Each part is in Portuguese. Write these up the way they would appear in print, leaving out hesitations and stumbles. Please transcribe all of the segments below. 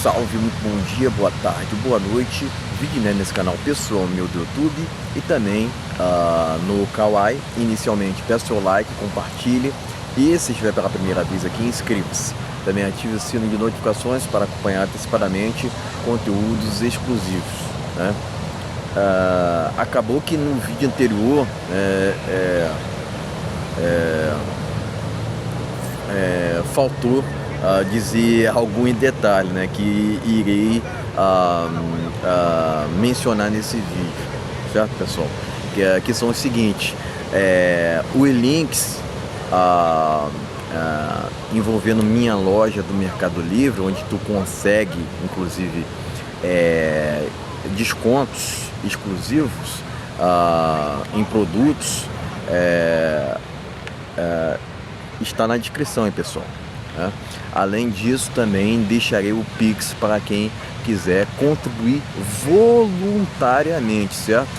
salve, muito bom dia, boa tarde, boa noite. Vídeo, né, nesse canal pessoal meu do YouTube e também no Kawaii. Inicialmente, peço seu like, compartilhe e se estiver pela primeira vez aqui, inscreva-se. Também ative o sino de notificações para acompanhar antecipadamente conteúdos exclusivos, né? Acabou que no vídeo anterior faltou dizer algum em detalhe, né, que irei mencionar nesse vídeo, certo, pessoal? Que são os seguintes: os links envolvendo minha loja do Mercado Livre, onde tu consegue, inclusive, descontos exclusivos em produtos, está na descrição, hein, pessoal, né? Além disso, também deixarei o Pix para quem quiser contribuir voluntariamente, certo?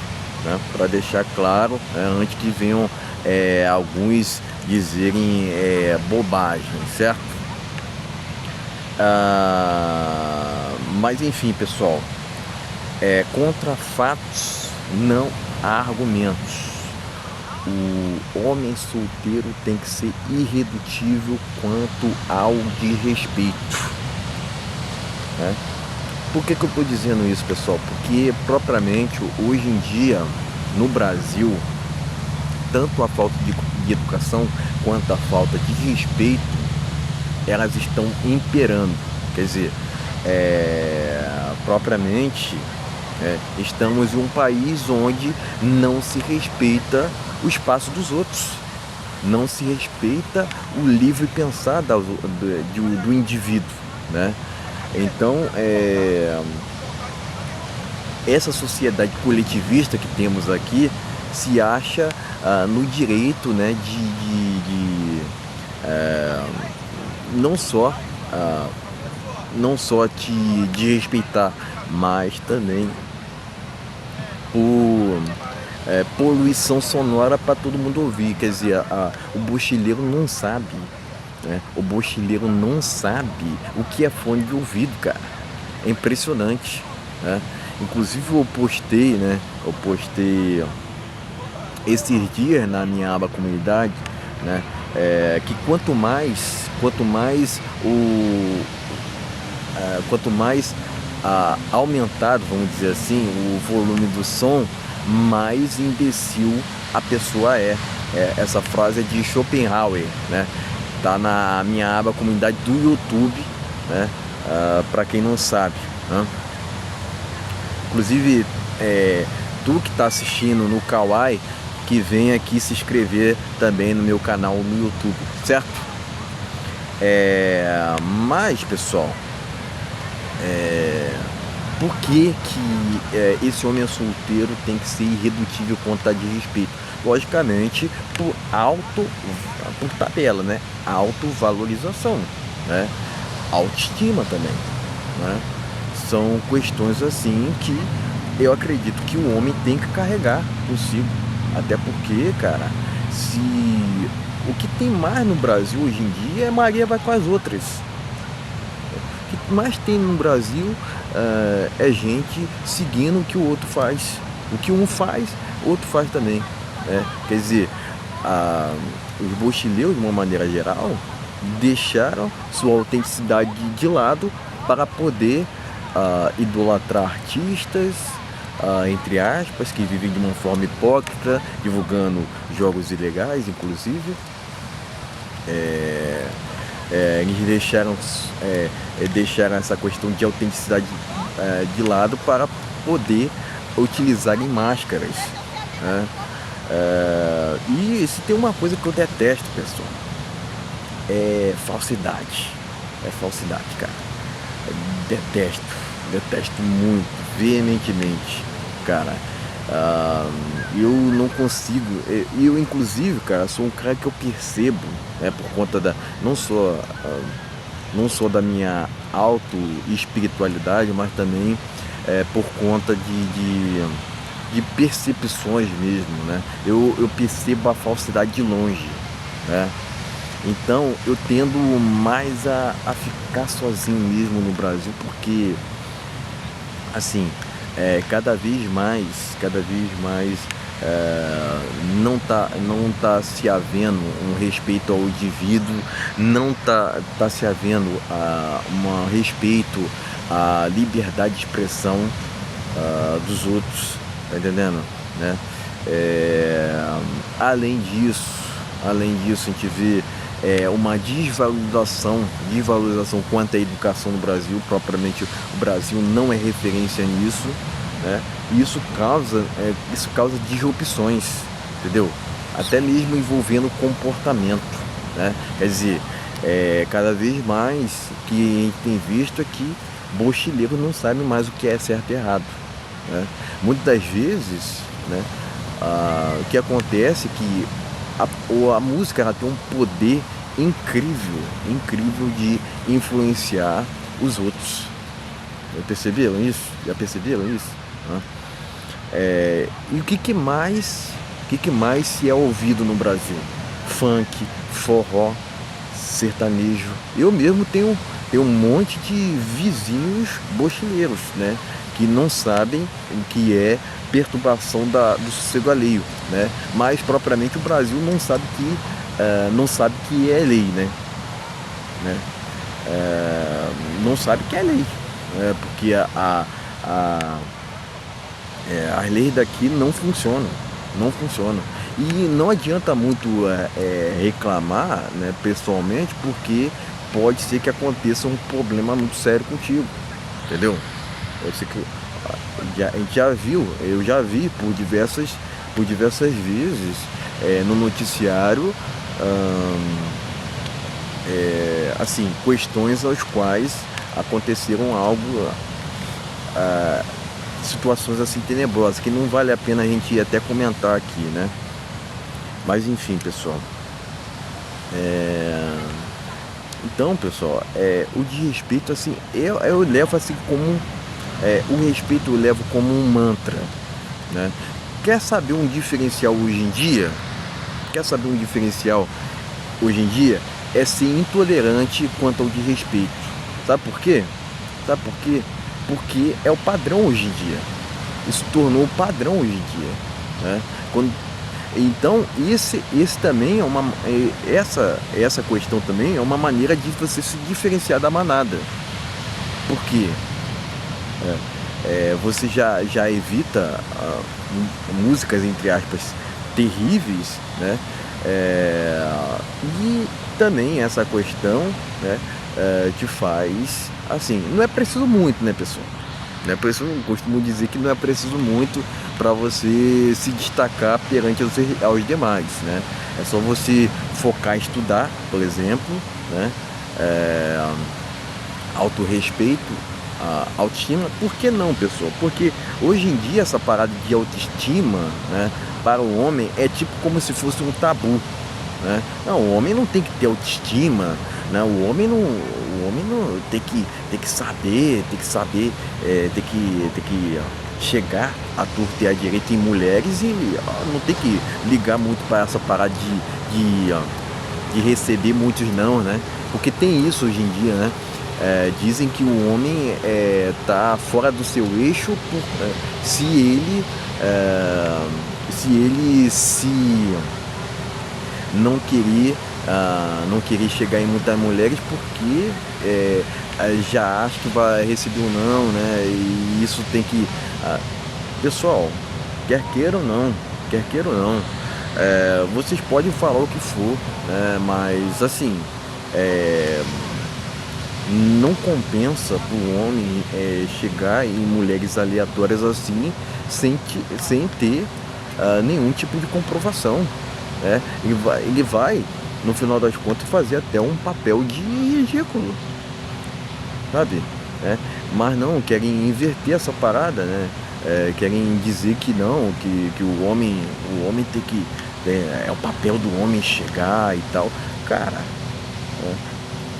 Né? Para deixar claro, antes que venham alguns dizerem bobagem, certo? Mas enfim, pessoal, contra fatos não há argumentos. O homem solteiro tem que ser irredutível quanto ao de respeito, né? Por que eu estou dizendo isso, pessoal? Porque propriamente hoje em dia no Brasil, tanto a falta de educação quanto a falta de respeito, elas estão imperando. Quer dizer, propriamente estamos em um país onde não se respeita o espaço dos outros, não se respeita o livre pensar do indivíduo, né? Então, essa sociedade coletivista que temos aqui se acha no direito, né, não só de respeitar, mas também por poluição sonora para todo mundo ouvir. Quer dizer, o bochileiro não sabe, né? O bochileiro não sabe o que é fone de ouvido, cara. É impressionante, né? Inclusive eu postei esses dias na minha aba comunidade, né? Que quanto mais aumentado, vamos dizer assim, o volume do som, mais imbecil a pessoa é. Essa frase é de Schopenhauer, né? Tá na minha aba comunidade do YouTube, né? Para quem não sabe, né? Inclusive, tu que tá assistindo no Kawaii, que vem aqui se inscrever também no meu canal no YouTube, certo? Mas, pessoal, por que esse homem solteiro tem que ser irredutível quanto a de respeito? Logicamente, por tabela, né? Autovalorização, né? Autoestima também, né? São questões assim que eu acredito que o homem tem que carregar consigo. Até porque, cara, o que tem mais no Brasil hoje em dia é Maria vai com as outras. O que mais tem no Brasil é gente seguindo o que o outro faz. O que um faz, o outro faz também, né? Quer dizer, os bochileiros, de uma maneira geral, deixaram sua autenticidade de lado para poder idolatrar artistas, entre aspas, que vivem de uma forma hipócrita, divulgando jogos ilegais, inclusive. Eles deixaram essa questão de autenticidade de lado para poder utilizarem máscaras, né? E se tem uma coisa que eu detesto, pessoal, é falsidade. É falsidade, cara. Detesto muito, veementemente, cara. Eu não consigo. Eu inclusive, cara, sou um cara que eu percebo, né, por conta não só da minha auto-espiritualidade, mas também por conta de percepções mesmo, né? Eu percebo a falsidade de longe, né? Então eu tendo mais a ficar sozinho mesmo no Brasil, porque assim, cada vez mais não tá se havendo um respeito ao indivíduo, não tá se havendo um respeito à liberdade de expressão dos outros, tá entendendo, né? É, além disso, a gente vê uma desvalorização quanto à educação no Brasil. Propriamente, o Brasil não é referência nisso, né? E isso causa disrupções, entendeu? Até mesmo envolvendo comportamento, né? Quer dizer, cada vez mais que a gente tem visto é que mochileiro não sabe mais o que é certo e errado, né? Muitas das vezes, né, o que acontece é que a música ela tem um poder incrível, incrível de influenciar os outros. Já perceberam isso? Né? E o que mais se é ouvido no Brasil? Funk, forró, sertanejo. Eu mesmo tenho um monte de vizinhos mochileiros, né? Que não sabem o que é perturbação do sossego alheio, né? Mas propriamente o Brasil não sabe que é lei, né? Não sabe que é lei, né? Porque as leis daqui não funcionam. E não adianta muito reclamar, né, pessoalmente, porque pode ser que aconteça um problema muito sério contigo, entendeu? Pode ser que a gente já viu, eu já vi por diversas vezes no noticiário, assim, questões aos quais aconteceram situações assim tenebrosas, que não vale a pena a gente até comentar aqui, né? Mas enfim, pessoal. Então, pessoal, o desrespeito, assim, eu levo assim como o respeito eu levo como um mantra, né? Quer saber um diferencial hoje em dia? Quer saber um diferencial hoje em dia? É ser intolerante quanto ao desrespeito. Sabe por quê? Sabe por quê? Porque é o padrão hoje em dia. Isso tornou o padrão hoje em dia, né? Então, esse também essa questão também é uma maneira de você se diferenciar da manada. Por quê? Você já evita músicas, entre aspas, terríveis, né? E também essa questão, né, te faz, assim, não é preciso muito, né, pessoal? Não é preciso, eu costumo dizer que não é preciso muito para você se destacar perante aos demais, né? É só você focar em estudar, por exemplo, né? Autorrespeito, a autoestima. Por que não, pessoal? Porque hoje em dia essa parada de autoestima, né, para o homem é tipo como se fosse um tabu, né? Não, o homem não tem que ter autoestima, né? O homem não tem que saber, tem que chegar à torta e à direita em mulheres e não tem que ligar muito para essa parada de receber muitos não, né? Porque tem isso hoje em dia, né? Dizem que o homem tá fora do seu eixo se ele se não querer chegar em muitas mulheres, porque já acha que vai receber um não, né? E isso tem que... pessoal, quer queira ou não, vocês podem falar o que for, né? Mas assim, não compensa para o homem chegar em mulheres aleatórias assim, sem ter nenhum tipo de comprovação, né? Ele vai, no final das contas, fazer até um papel de ridículo, sabe? Mas não, querem inverter essa parada, né? Querem dizer que não, que o homem tem que... É o papel do homem chegar e tal. Cara,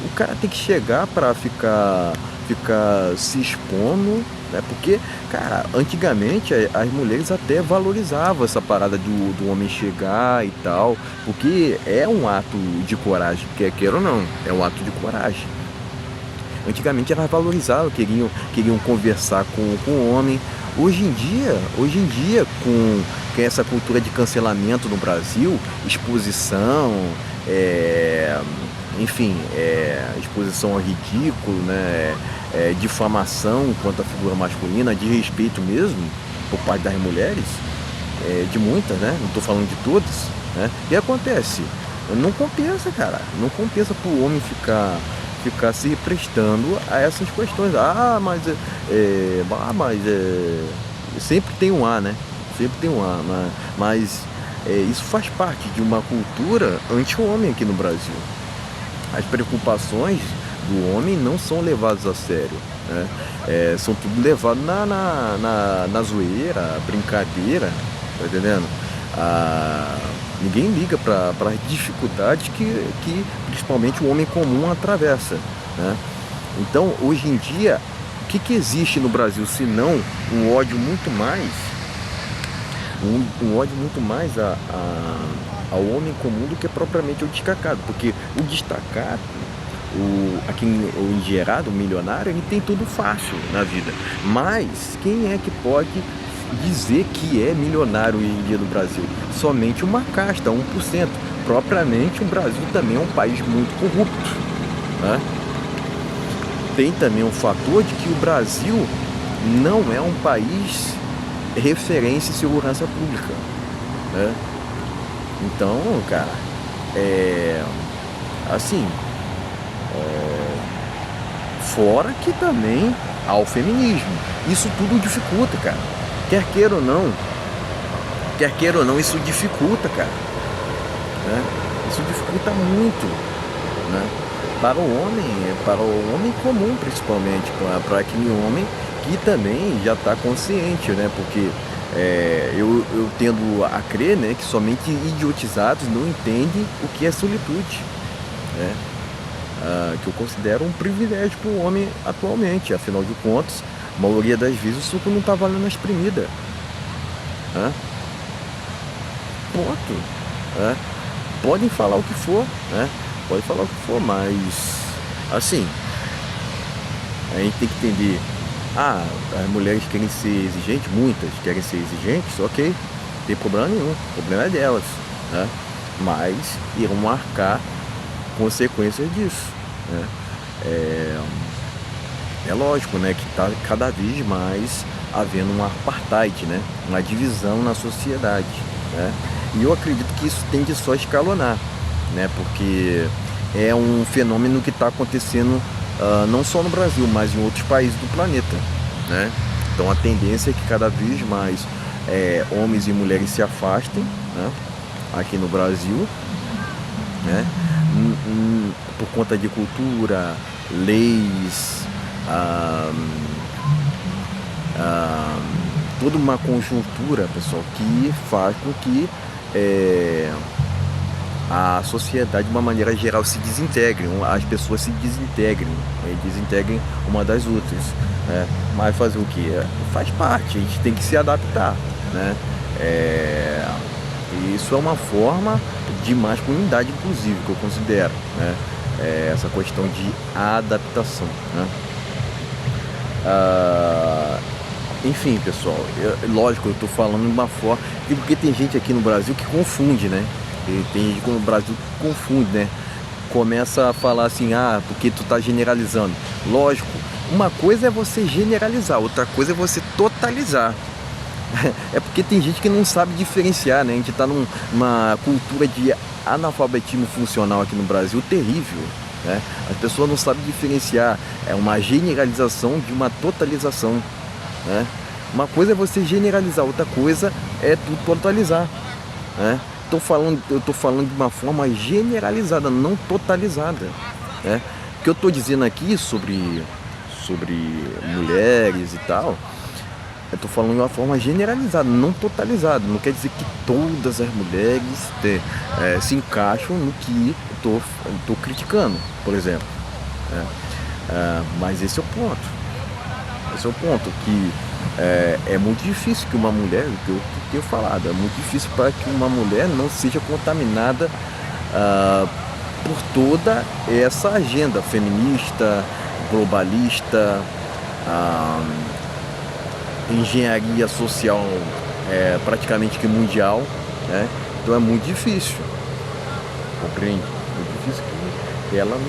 o cara tem que chegar para ficar ficar se expondo, né? Porque, cara, antigamente as mulheres até valorizavam essa parada do homem chegar e tal, porque é um ato de coragem, quer queira ou não, é um ato de coragem. Antigamente elas valorizavam, queriam conversar com o homem. Hoje em dia com essa cultura de cancelamento no Brasil, exposição, enfim, exposição ao ridículo, né? Difamação contra a figura masculina, de respeito mesmo por parte das mulheres, de muitas, né? Não estou falando de todas, né? E acontece, não compensa, cara, não compensa para o homem ficar se prestando a essas questões. Sempre tem um A, né? Sempre tem um A, mas isso faz parte de uma cultura anti-homem aqui no Brasil. As preocupações do homem não são levadas a sério, né? São tudo levado na zoeira, brincadeira, tá entendendo? Ninguém liga para as dificuldades que principalmente o homem comum atravessa, né? Então, hoje em dia, o que existe no Brasil se não um ódio muito mais, um ódio muito mais ao homem comum do que propriamente ao destacado, porque o destacado, o engenheirado, o milionário, ele tem tudo fácil na vida, mas quem é que pode dizer que é milionário hoje em dia no Brasil? Somente uma casta, 1%. Propriamente o Brasil também é um país muito corrupto, né? Tem também um fator de que o Brasil não é um país referência em segurança pública, né? Então, cara, assim, fora que também há o feminismo. Isso tudo dificulta, cara. Quer queira ou não, isso dificulta, cara, né? Isso dificulta muito, né? Para o homem comum, principalmente, para aquele homem que também já está consciente, né? Porque eu tendo a crer, né, que somente idiotizados não entendem o que é solitude, né? Que eu considero um privilégio para o homem atualmente. Afinal de contas, a maioria das vezes o suco não está valendo a espremida, né? Ponto, né? Podem falar o que for, né? Pode falar o que for, mas assim, a gente tem que entender. As mulheres querem ser exigentes, muitas querem ser exigentes, ok, não tem problema nenhum, o problema é delas, né? Mas irão marcar consequências disso, né? É lógico, né, que está cada vez mais havendo um apartheid, né? Uma divisão na sociedade, né? E eu acredito que isso tende só a escalonar, né? Porque é um fenômeno que está acontecendo não só no Brasil, mas em outros países do planeta, né? Então a tendência é que cada vez mais homens e mulheres se afastem, né? Aqui no Brasil, né? Por conta de cultura, leis, toda uma conjuntura, pessoal, que faz com que a sociedade, de uma maneira geral, se desintegre, as pessoas se desintegrem, desintegrem uma das outras, né? Mas fazer o que? Faz parte, a gente tem que se adaptar, né? E isso é uma forma de masculinidade, inclusive, que eu considero, né? Essa questão de adaptação, né? Enfim, pessoal, lógico, eu estou falando de uma forma, porque tem gente aqui no Brasil que confunde, né? E tem gente no Brasil que confunde, né? Começa a falar assim, porque tu tá generalizando. Lógico, uma coisa é você generalizar, outra coisa é você totalizar. É porque tem gente que não sabe diferenciar, né? A gente tá numa cultura de analfabetismo funcional aqui no Brasil terrível, né? As pessoas não sabem diferenciar uma generalização de uma totalização, né? Uma coisa é você generalizar, outra coisa é tu totalizar, né? Eu tô falando de uma forma generalizada, não totalizada, né? O que eu tô dizendo aqui sobre mulheres e tal, eu tô falando de uma forma generalizada, não totalizada. Não quer dizer que todas as mulheres se encaixam no que eu tô criticando, por exemplo, né? Mas esse é o ponto. Esse é o ponto, que é muito difícil que uma mulher, o que eu tenho falado, é muito difícil para que uma mulher não seja contaminada por toda essa agenda feminista, globalista, ah, engenharia social praticamente que mundial, né? Então é muito difícil, compreende? Muito difícil que elas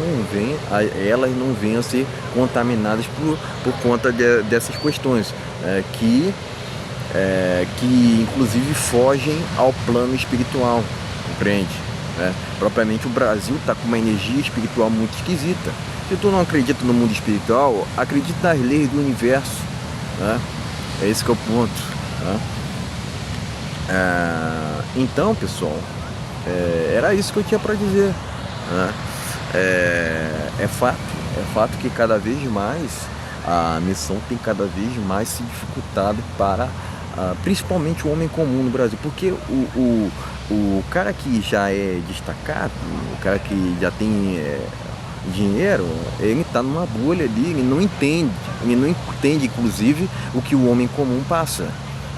não venham a ser contaminadas por conta dessas questões que inclusive fogem ao plano espiritual, compreende? Propriamente o Brasil está com uma energia espiritual muito esquisita. Se tu não acredita no mundo espiritual, acredita nas leis do universo, né? É esse que é o ponto, né? Então, pessoal, era isso que eu tinha para dizer, né? É fato que cada vez mais a missão tem cada vez mais se dificultado para principalmente o homem comum no Brasil, porque o cara que já é destacado, o cara que já tem dinheiro, ele está numa bolha ali, ele não entende inclusive o que o homem comum passa,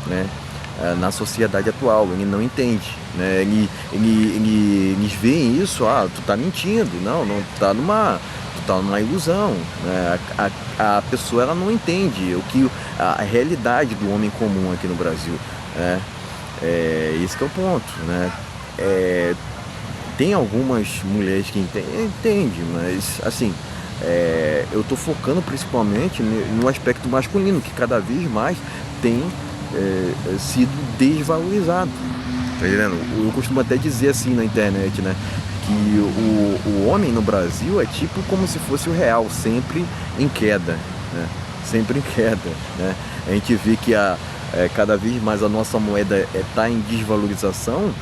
né? Na sociedade atual, ele não entende, né? Eles veem isso, tu tá mentindo, não tá tu tá numa ilusão, né? A pessoa, ela não entende a realidade do homem comum aqui no Brasil, né? Esse que é o ponto, né? Tem algumas mulheres que entendem, mas assim, eu tô focando principalmente no aspecto masculino, que cada vez mais tem sido desvalorizado, tá entendendo? Eu costumo até dizer assim na internet, né, que o homem no Brasil é tipo como se fosse o real, sempre em queda, né? Sempre em queda, né? A gente vê que cada vez mais a nossa moeda está em desvalorização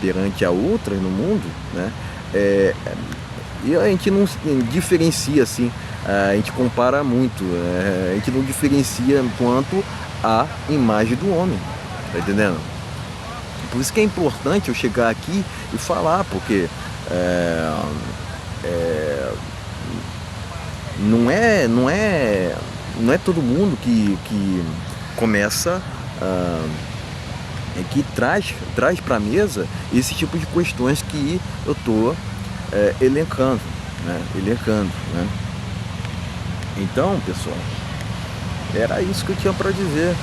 perante a outras no mundo, né? E a gente não diferencia assim, a gente compara muito, a gente não diferencia quanto a imagem do homem, tá entendendo? Por isso que é importante eu chegar aqui e falar, porque não é todo mundo que começa que traz para a mesa esse tipo de questões que eu tô elencando, né? Né? Então, pessoal, era isso que eu tinha para dizer.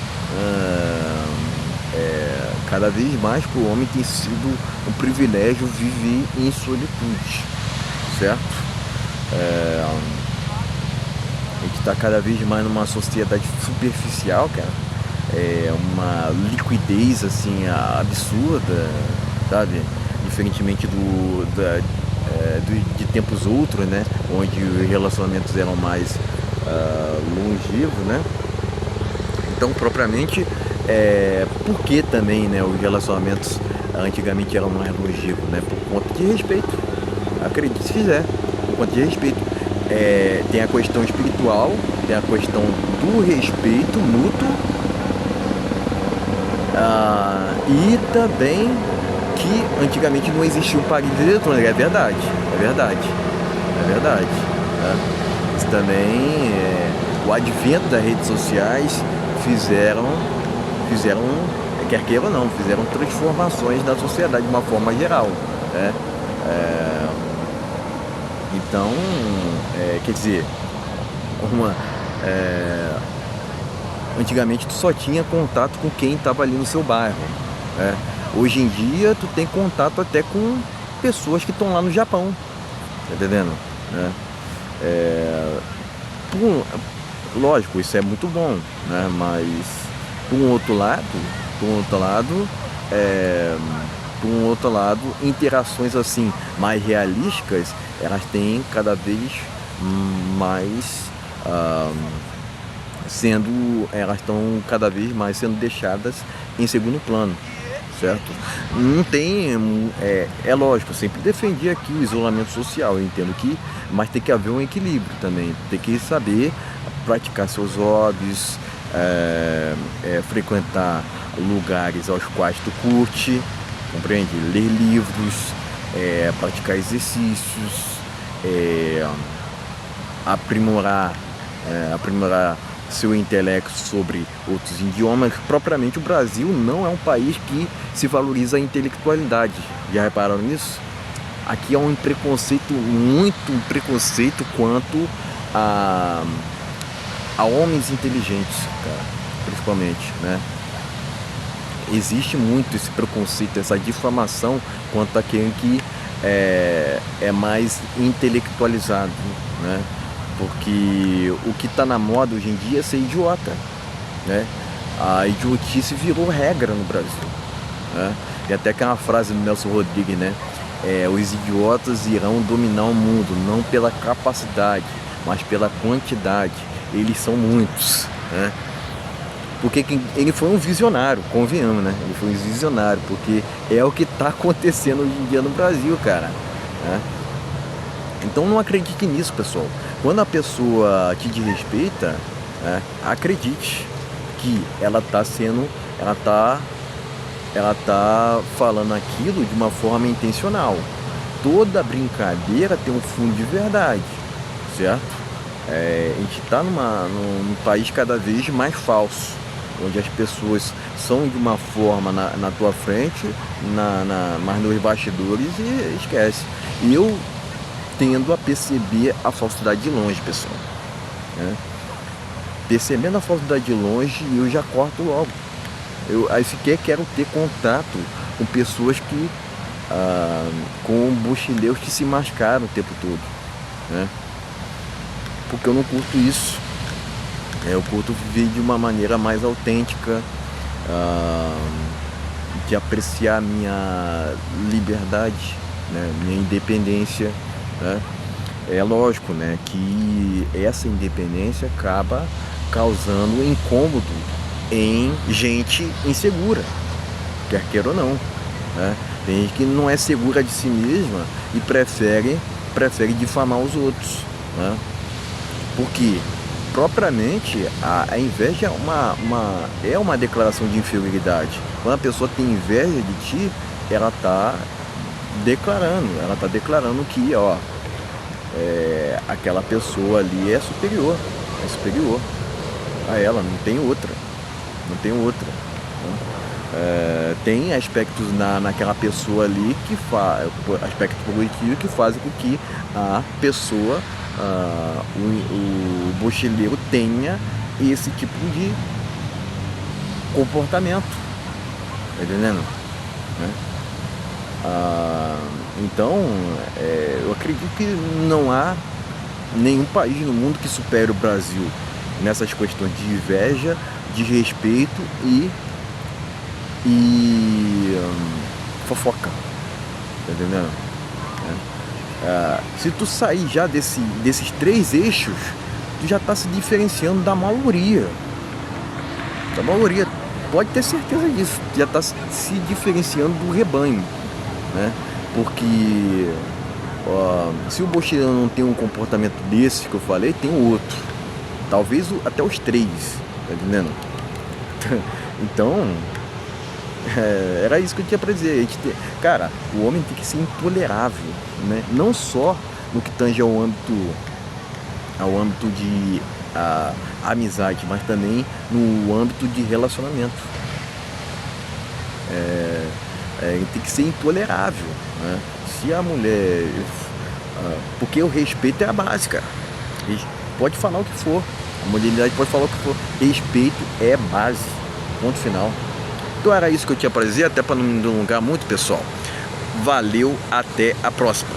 Cada vez mais para o homem tem sido um privilégio viver em solitude, certo? A gente está cada vez mais numa sociedade superficial, cara. Uma liquidez assim absurda, sabe? Diferentemente de tempos outros, né? Onde os relacionamentos eram mais longevos, né? Então, propriamente, por que também, né, os relacionamentos antigamente eram mais longevos, né? Por conta de respeito. Acredite se fizer, por conta de respeito. Tem a questão espiritual, tem a questão do respeito mútuo, e também que antigamente não existia um paredão eletrônico. É verdade. Né? Isso também, o advento das redes sociais fizeram, quer queira ou não, fizeram transformações na sociedade de uma forma geral, né? Então, quer dizer, antigamente tu só tinha contato com quem estava ali no seu bairro, né? Hoje em dia tu tem contato até com pessoas que estão lá no Japão, tá entendendo? Né? Lógico, isso é muito bom, né? Mas por um outro lado, interações assim mais realísticas, elas têm cada vez mais elas estão cada vez mais sendo deixadas em segundo plano, certo? Não tem, lógico, eu sempre defendi aqui o isolamento social, eu entendo que, mas tem que haver um equilíbrio também, tem que saber praticar seus hobbies, frequentar lugares aos quais tu curte, compreende? Ler livros, praticar exercícios, aprimorar, aprimorar seu intelecto sobre outros idiomas. Propriamente o Brasil não é um país que se valoriza a intelectualidade. Já repararam nisso? Aqui há um preconceito, muito preconceito quanto a homens inteligentes, cara, principalmente, né? Existe muito esse preconceito, essa difamação quanto a quem que é mais intelectualizado, né? Porque o que está na moda hoje em dia é ser idiota, né? A idiotice virou regra no Brasil, né? E até que é uma frase do Nelson Rodrigues, né? Os idiotas irão dominar o mundo, não pela capacidade, mas pela quantidade. Eles são muitos, né? Porque ele foi um visionário, convenhamos, né? Ele foi um visionário, porque é o que está acontecendo hoje em dia no Brasil, cara, né? Então não acredite nisso, pessoal. Quando a pessoa te desrespeita, né, acredite que ela tá falando aquilo de uma forma intencional. Toda brincadeira tem um fundo de verdade, certo? A gente está num país cada vez mais falso, onde as pessoas são de uma forma na tua frente, mas nos bastidores e esquece. E eu tendo a perceber a falsidade de longe, pessoal, né? Percebendo a falsidade de longe, eu já corto logo. Aí sequer quero ter contato com pessoas que com mochileiros que se mascaram o tempo todo, né? Porque eu não curto isso. Eu curto viver de uma maneira mais autêntica, de apreciar minha liberdade, né? Minha independência, né? É lógico, né, que essa independência acaba causando incômodo em gente insegura, quer queira ou não, né? Tem gente que não é segura de si mesma e prefere difamar os outros, né? Porque propriamente a inveja é uma declaração de inferioridade. Quando a pessoa tem inveja de ti, ela está declarando que, aquela pessoa ali é superior a ela, não tem outra, né? Tem aspectos naquela pessoa ali aspecto positivo que fazem com que a pessoa, o mochileiro tenha esse tipo de comportamento, tá entendendo? Né? Então, eu acredito que não há nenhum país no mundo que supere o Brasil nessas questões de inveja, de respeito e fofoca, tá entendendo? Se tu sair já desses três eixos, tu já tá se diferenciando da maioria. Pode ter certeza disso, tu já tá se diferenciando do rebanho, né? Porque se o mochileiro não tem um comportamento desse que eu falei, tem o outro. Talvez até os três, tá entendendo? Então, era isso que eu tinha pra dizer. Cara, o homem tem que ser intolerável, né? Não só no que tange ao âmbito de amizade, mas também no âmbito de relacionamento. Ele tem que ser intolerável, né? Se a mulher... porque o respeito é a base, cara. Pode falar o que for, a modernidade pode falar o que for, respeito é base, ponto final. Então era isso que eu tinha para dizer, até para não me alongar muito, pessoal. Valeu, até a próxima.